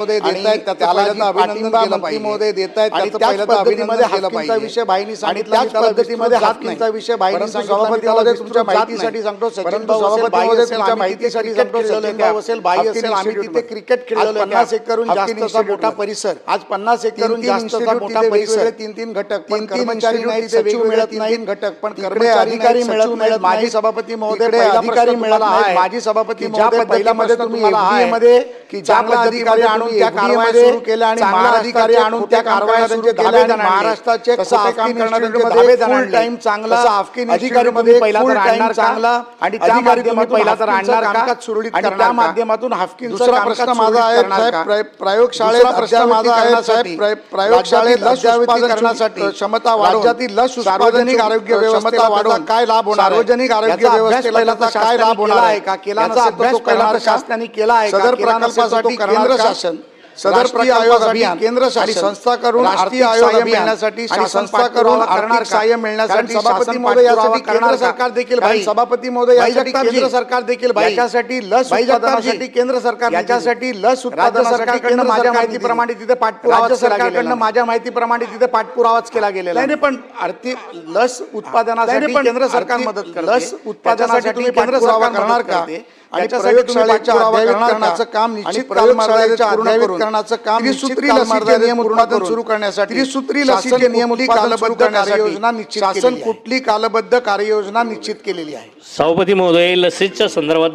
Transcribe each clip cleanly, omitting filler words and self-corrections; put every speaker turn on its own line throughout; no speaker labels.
त्याला पाठिंबा मंत्री महोदय देत आहेत आणि त्याच पद्धतीमध्ये हाफकिनचा विषय बाईंनी सांगितला आणि त्याच पद्धतीमध्ये हाफकिनचा विषय बाईंनी सांगितला. सभापती महोदय तुमच्या माहितीसाठी सांगतो, सचिन भाऊ सभापती महोदय तुमच्या माहितीसाठी सांगतो, सचिन भाऊ असेल, बाई असेल, आम्ही तिथे क्रिकेट खेळलो. 50 एकरहून जास्तचा मोठा परिसर, आज 50 एकरहून जास्तचा मोठा परिसर, 3 घटक, पण कर्मचारी नाही, सचिव मिळत नाही घटक, पण कर्मचारी अधिकारी मिळत नाही. माजी सभापती महोदय अधिकारी मिळाला आहे. माजी सभापती महोदय पहिल्या मध्ये तुम्ही मध्ये की ज्या अधिकारी आणून त्या कारवाई सुरू केल्या आणि महाधिकारी आणून त्या कारवाया सुरू केल्या आणि महाराष्ट्राचे काम करणारे फुल टाइम चांगला हाफकिन अधिकारी मध्ये पहिला तर आणणार चांगला आणि त्या माध्यमातून पहिला तर आणणार कामकाज सुरळीत करणार, त्या माध्यमातून हाफकिन. दुसरा प्रश्न माझा आहे साहेब, प्रयोगशाळेत प्रश्न माझा आहे साहेब, प्रयोगशाळेत लस उत्पादन करण्यासाठी क्षमता राज्यातील लस सार्वजनिक आरोग्य व्यवस्था वाढवून काय लाभ होणार, सार्वजनिक आरोग्य व्यवस्थेला काय लाभ होणार आहे का, केला नसेल तो पहिला शासनाने केला आहे. सदर प्रकल्पासाठी केंद्र शासन, सदर प्रकल्प आयोग अभियान केंद्र शासन संस्था करून राष्ट्रीय आयोग मिळण्यासाठी आणि संस्था करून आर्थिक सहाय्य मिळण्यासाठी सभापती महोदय यासाठी केंद्र सरकार देखील भाई, सभापती महोदय यासाठी केंद्र सरकार देखील भाई, याच्यासाठी लस उत्पादनासाठी केंद्र सरकार, याच्यासाठी लस उत्पादनासाठी माझ्या माहितीप्रमाणे तिथे पाठपुरावा, राज्य सरकारकडनं माझ्या माहितीप्रमाणे तिथे पाठपुरावाच केला गेलेला नाही. पण आर्थिक लस उत्पादनासाठी केंद्र सरकार मदत करते, लस उत्पादनासाठी केंद्र सरकार करणार का आणि प्रयोगशाळेच्या अद्ययावत काम निश्चित प्रयोगशाळेच्या अद्ययावत करण्याचं काम त्रिसूत्री लसीचे नियम उत्पादन सुरू करण्यासाठी, त्रिसूत्री लसीचे नियम कालबद्ध कार्ययोजना निश्चित, शासन कुठली कालबद्ध कार्ययोजना निश्चित केलेली आहे.
सभापती महोदय लसीच्या संदर्भात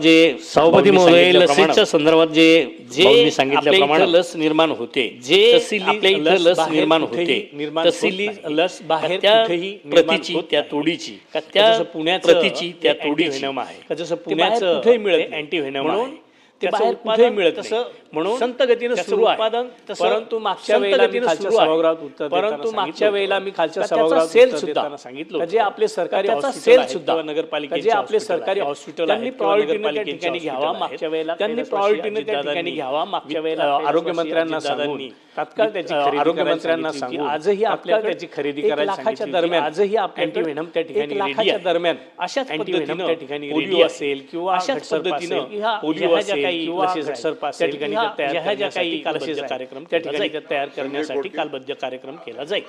जे सांगितल्याप्रमाणे लस निर्माण होते, जे आपल्या इथं लस निर्माण होते, तशी लस बाहेर कुठेही प्रतीची त्या तोडीची, त्या पुण्याचं प्रतीची त्या तोडीची आहे, जसं पुण्याचं कुठेही मिळत अँटीव्हेनम आहे, ते बाहेर कुठेही मिळत तसं म्हणून संत गतीने सुरू आहे. परंतु मागच्या वेळेला मी खालच्या सभागृहात सेल सुद्धा सांगितलं, जे आपले सरकारी सेल सुद्धा नगरपालिका, जे आपले सरकारी हॉस्पिटल त्यांनी प्रायोरिटीने त्या ठिकाणी घ्यावा. मागच्या वेळेला त्यांनी प्रायोरिटीने त्या ठिकाणी घ्यावा. मागच्या वेळेला आरोग्य मंत्र्यांना सांगून तात्काळ त्याची आरोग्य मंत्र्यांना सांगून आजही आपल्याला त्याची खरेदी करायला लाखाच्या दरम्यान, आजही अँटीव्हेनम त्या ठिकाणी लाखाच्या दरम्यान अशाच अँटीव्हेनम त्या ठिकाणी पोलिओ असेल किंवा अशाच पद्धतीने पोलिओ असेल किंवा त्या ठिकाणी ज्या काही कालबद्ध कार्यक्रम त्या ठिकाणी तयार करण्यासाठी कालबद्ध कार्यक्रम केला जाईल.